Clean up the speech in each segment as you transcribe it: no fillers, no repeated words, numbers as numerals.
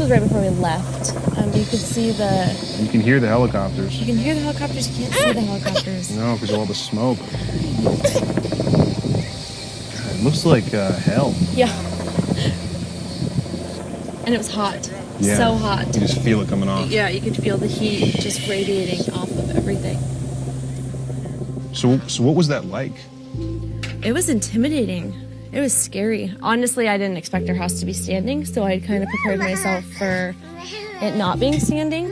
was right before we left. You could see You can hear the helicopters. You can hear the helicopters. You can't see the helicopters. No, because of all the smoke. God, it looks like hell. Yeah. And it was hot. Yeah. So hot. You just feel it coming off. Yeah, you could feel the heat just radiating off of everything. So what was that like? It was intimidating. It was scary. Honestly, I didn't expect our house to be standing, so I kind of prepared myself for it not being standing.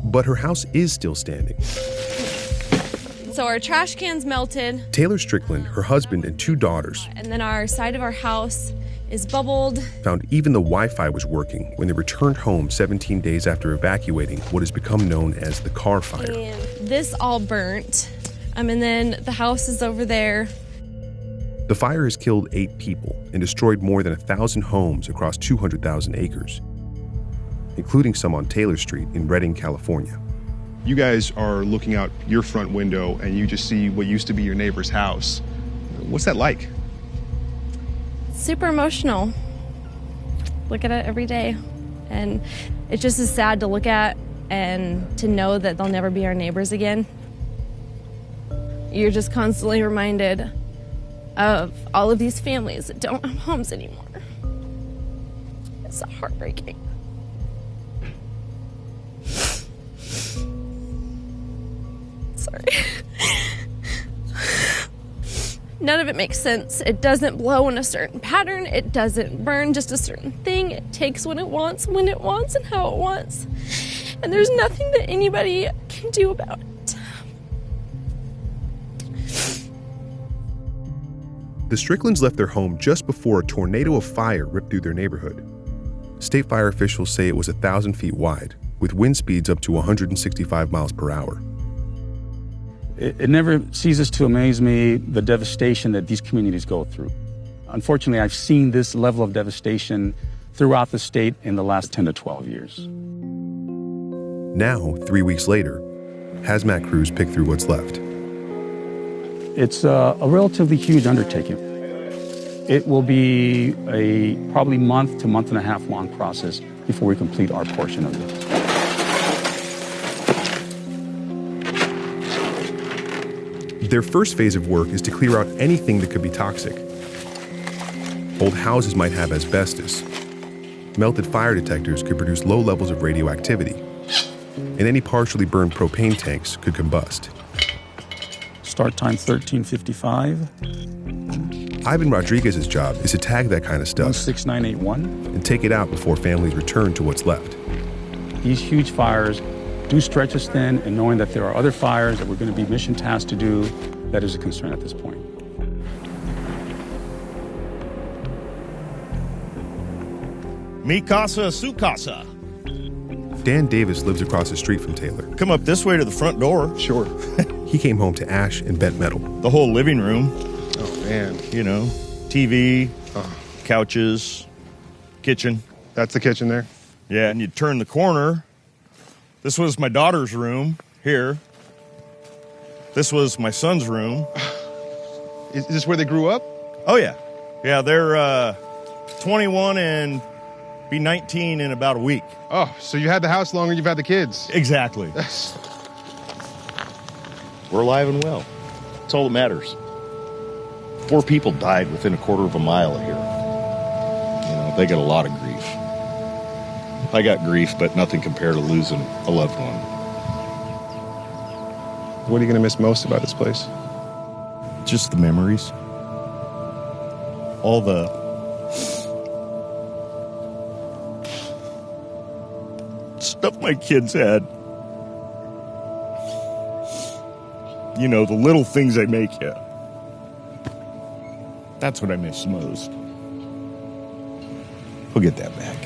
But her house is still standing. So our trash cans melted. Taylor Strickland, her husband, and 2 daughters. And then our side of our house is bubbled. Found even the Wi-Fi was working when they returned home 17 days after evacuating what has become known as the Carr fire. And this all burnt. And then the house is over there. The fire has killed 8 people and destroyed more than 1,000 homes across 200,000 acres, including some on Taylor Street in Redding, California. You guys are looking out your front window and you just see what used to be your neighbor's house. What's that like? Super emotional. Look at it every day. And it just is sad to look at and to know that they'll never be our neighbors again. You're just constantly reminded of all of these families that don't have homes anymore. It's heartbreaking. Sorry. None of it makes sense. It doesn't blow in a certain pattern. It doesn't burn just a certain thing. It takes what it wants, when it wants, and how it wants. And there's nothing that anybody can do about it. The Stricklands left their home just before a tornado of fire ripped through their neighborhood. State fire officials say it was 1,000 feet wide, with wind speeds up to 165 miles per hour. It never ceases to amaze me the devastation that these communities go through. Unfortunately, I've seen this level of devastation throughout the state in the last 10 to 12 years. Now, 3 weeks later, hazmat crews pick through what's left. It's a relatively huge undertaking. It will be a probably month to month and a half long process before we complete our portion of this. Their first phase of work is to clear out anything that could be toxic. Old houses might have asbestos. Melted fire detectors could produce low levels of radioactivity. And any partially burned propane tanks could combust. Start time 13:55. Ivan Rodriguez's job is to tag that kind of stuff 16981. and take it out before families return to what's left. These huge fires do stretch us thin, and knowing that there are other fires that we're going to be mission tasked to do, that is a concern at this point. Mi casa, su casa. Dan Davis lives across the street from Taylor. Come up this way to the front door. Sure. He came home to ash and bent metal. The whole living room, Oh, man. you know, TV, Oh, couches, kitchen. that's the kitchen there? Yeah, and you turn the corner. This was my daughter's room here. This was my son's room. Is this where they grew up? Oh, yeah. Yeah, they're 21 and be 19 in about a week. Oh, so you had the house longer, you've had the kids. Exactly. We're alive and well. That's all that matters. 4 people died within a quarter of a mile of here. You know, they got a lot of grief. I got grief, but nothing compared to losing a loved one. What are you going to miss most about this place? Just the memories. All the stuff my kids had. You know, the little things they make you. That's what I miss most. We'll get that back.